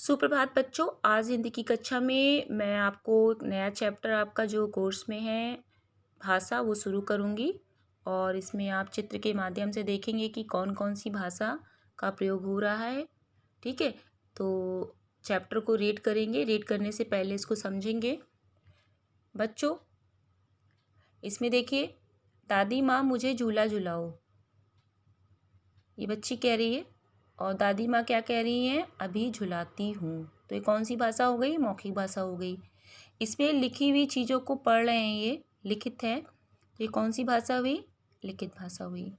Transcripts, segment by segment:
सुप्रभात बच्चों। आज हिंदी की कक्षा में मैं आपको एक नया चैप्टर आपका जो कोर्स में है भाषा वो शुरू करूँगी और इसमें आप चित्र के माध्यम से देखेंगे कि कौन कौन सी भाषा का प्रयोग हो रहा है। ठीक है, तो चैप्टर को रीड करेंगे। रीड करने से पहले इसको समझेंगे। बच्चों इसमें देखिए, दादी माँ मुझे झूला झुलाओ, ये बच्ची कह रही है और दादी माँ क्या कह रही हैं, अभी झुलाती हूँ। तो ये कौन सी भाषा हो गई, मौखिक भाषा हो गई। इसमें लिखी हुई चीज़ों को पढ़ रहे हैं, ये लिखित है, तो ये कौन सी भाषा हुई, लिखित भाषा हुई।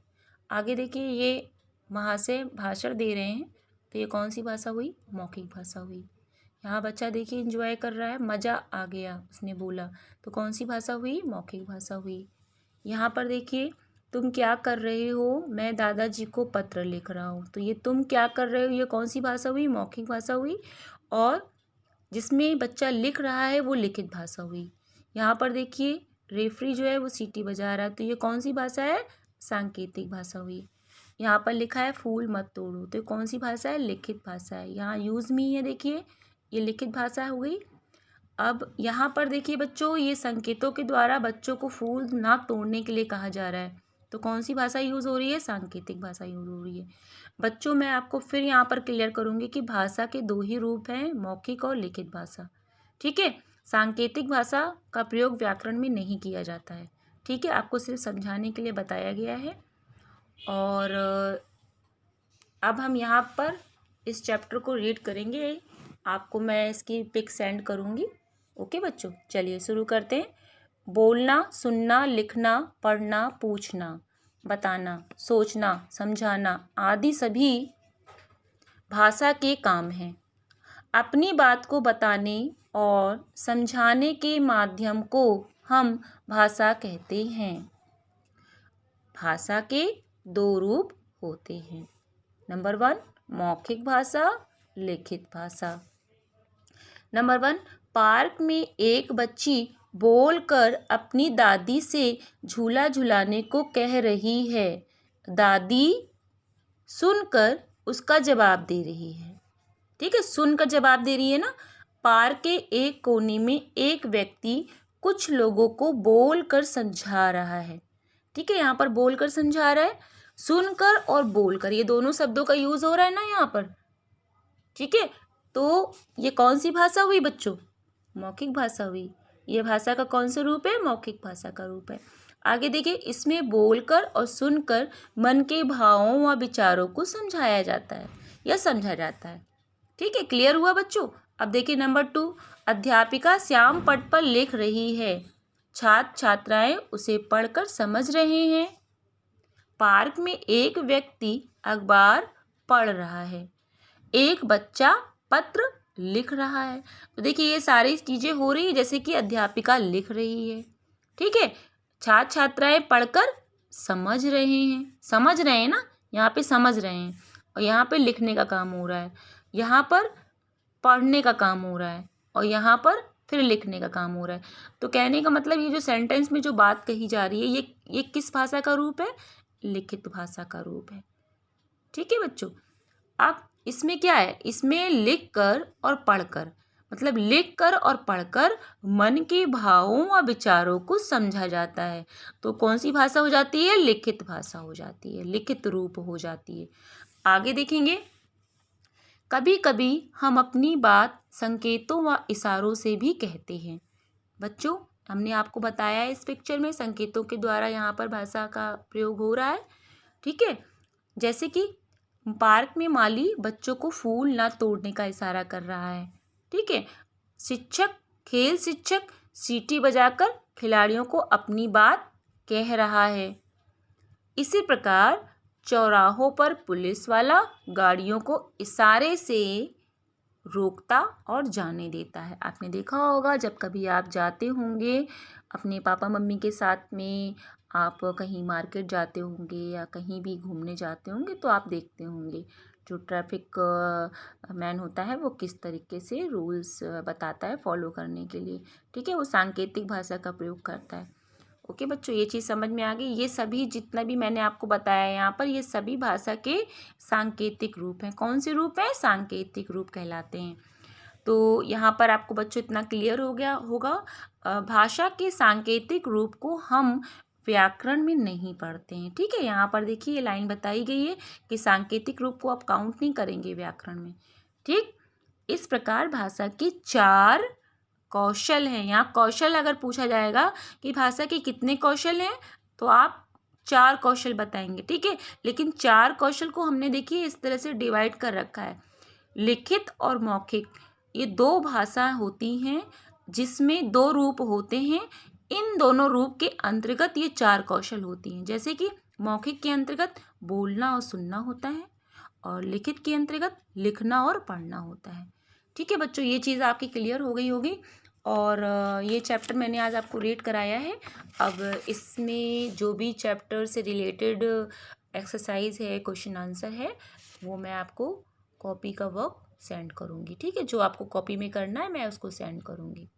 आगे देखिए, ये महाशय भाषण दे रहे हैं, तो ये कौन सी भाषा हुई, मौखिक भाषा हुई। यहाँ बच्चा देखिए एंजॉय कर रहा है, मज़ा आ गया उसने बोला, तो कौन सी भाषा हुई, मौखिक भाषा हुई। यहाँ पर देखिए, तुम क्या कर रहे हो, मैं दादाजी को पत्र लिख रहा हूँ, तो ये तुम क्या कर रहे हो, ये कौन सी भाषा हुई, मौखिक भाषा हुई। और जिसमें बच्चा लिख रहा है वो लिखित भाषा हुई। यहाँ पर देखिए रेफरी जो है वो सीटी बजा रहा है, तो ये कौन सी भाषा है, सांकेतिक भाषा हुई। यहाँ पर लिखा है फूल मत तोड़ो, तो ये कौन सी भाषा है, लिखित भाषा है। यहाँ यूज मी है, देखिए ये लिखित भाषा हो गई। अब यहाँ पर देखिए बच्चों, ये संकेतों के द्वारा बच्चों को फूल ना तोड़ने के लिए कहा जा रहा है, तो कौन सी भाषा यूज़ हो रही है, सांकेतिक भाषा यूज़ हो रही है। बच्चों मैं आपको फिर यहाँ पर क्लियर करूँगी कि भाषा के दो ही रूप हैं, मौखिक और लिखित भाषा। ठीक है, सांकेतिक भाषा का प्रयोग व्याकरण में नहीं किया जाता है। ठीक है, आपको सिर्फ समझाने के लिए बताया गया है। और अब हम यहाँ पर इस चैप्टर को रीड करेंगे। आपको मैं इसकी पिक सेंड करूँगी। ओके बच्चों, चलिए शुरू करते हैं। बोलना, सुनना, लिखना, पढ़ना, पूछना, बताना, सोचना, समझाना आदि सभी भाषा के काम हैं। अपनी बात को बताने और समझाने के माध्यम को हम भाषा कहते हैं। भाषा के दो रूप होते हैं। नंबर 1 मौखिक भाषा, लिखित भाषा। नंबर 1 पार्क में एक बच्ची बोलकर अपनी दादी से झूला झुलाने को कह रही है। दादी सुनकर उसका जवाब दे रही है। ठीक है, सुनकर जवाब दे रही है ना। पार्क के एक कोने में एक व्यक्ति कुछ लोगों को बोलकर समझा रहा है। ठीक है, यहाँ पर बोलकर समझा रहा है, सुनकर और बोलकर ये दोनों शब्दों का यूज हो रहा है ना यहाँ पर। ठीक है, तो ये कौन सी भाषा हुई बच्चों, मौखिक भाषा हुई। ये भाषा का कौन सा रूप है, मौखिक भाषा का रूप है। आगे देखिए, इसमें बोलकर और सुनकर मन के भावों व विचारों को समझाया जाता है या समझा जाता है। ठीक है, क्लियर हुआ बच्चों। अब देखिए नंबर 2 अध्यापिका श्याम पट पर लिख रही है, छात्र छात्राएं उसे पढ़कर समझ रहे हैं। पार्क में एक व्यक्ति अखबार पढ़ रहा है, एक बच्चा पत्र लिख रहा है। तो देखिए ये सारी चीज़ें हो रही है जैसे कि अध्यापिका लिख रही है। ठीक है, छात्र छात्राएं पढ़कर समझ रहे हैं, समझ रहे हैं ना, यहाँ पे समझ रहे हैं और यहाँ पे लिखने का काम हो रहा है, यहाँ पर पढ़ने का काम हो रहा है और यहाँ पर फिर लिखने का काम हो रहा है। तो कहने का मतलब ये जो सेंटेंस में जो बात कही जा रही है ये किस भाषा का रूप है, लिखित भाषा का रूप है। ठीक है बच्चों, अब इसमें क्या है, इसमें लिखकर और पढ़कर, मतलब लिखकर और पढ़कर मन के भावों व विचारों को समझा जाता है। तो कौन सी भाषा हो जाती है, लिखित भाषा हो जाती है, लिखित रूप हो जाती है। आगे देखेंगे, कभी कभी हम अपनी बात संकेतों व इशारों से भी कहते हैं। बच्चों हमने आपको बताया है इस पिक्चर में संकेतों के द्वारा यहाँ पर भाषा का प्रयोग हो रहा है। ठीक है, जैसे कि पार्क में माली बच्चों को फूल ना तोड़ने का इशारा कर रहा है। ठीक है, खेल शिक्षक सीटी बजाकर खिलाड़ियों को अपनी बात कह रहा है। इसी प्रकार चौराहों पर पुलिस वाला गाड़ियों को इशारे से रोकता और जाने देता है। आपने देखा होगा जब कभी आप जाते होंगे अपने पापा मम्मी के साथ में, आप कहीं मार्केट जाते होंगे या कहीं भी घूमने जाते होंगे तो आप देखते होंगे जो ट्रैफिक मैन होता है वो किस तरीके से रूल्स बताता है फॉलो करने के लिए। ठीक है, वो सांकेतिक भाषा का प्रयोग करता है। ओके बच्चों, ये चीज़ समझ में आ गई। ये सभी जितना भी मैंने आपको बताया यहाँ पर, ये सभी भाषा के सांकेतिक रूप हैं। कौन से रूप हैं, सांकेतिक रूप कहलाते हैं। तो यहाँ पर आपको बच्चों इतना क्लियर हो गया होगा। भाषा के सांकेतिक रूप को हम व्याकरण में नहीं पढ़ते हैं। ठीक है, यहाँ पर देखिए ये लाइन बताई गई है कि सांकेतिक रूप को आप काउंट नहीं करेंगे व्याकरण में। ठीक, इस प्रकार भाषा के 4 कौशल हैं। यहाँ कौशल अगर पूछा जाएगा कि भाषा के कितने कौशल हैं, तो आप 4 कौशल बताएंगे। ठीक है, लेकिन 4 कौशल को हमने देखिए इस तरह से डिवाइड कर रखा है। लिखित और मौखिक, ये 2 भाषा होती हैं जिसमें 2 रूप होते हैं। इन दोनों रूप के अंतर्गत ये 4 कौशल होती हैं। जैसे कि मौखिक के अंतर्गत बोलना और सुनना होता है, और लिखित के अंतर्गत लिखना और पढ़ना होता है। ठीक है बच्चों, ये चीज़ आपकी क्लियर हो गई होगी। और ये चैप्टर मैंने आज आपको रीड कराया है। अब इसमें जो भी चैप्टर से रिलेटेड एक्सरसाइज है, क्वेश्चन आंसर है, वो मैं आपको कॉपी का वर्क सेंड करूँगी। ठीक है, जो आपको कॉपी में करना है मैं उसको सेंड करूँगी।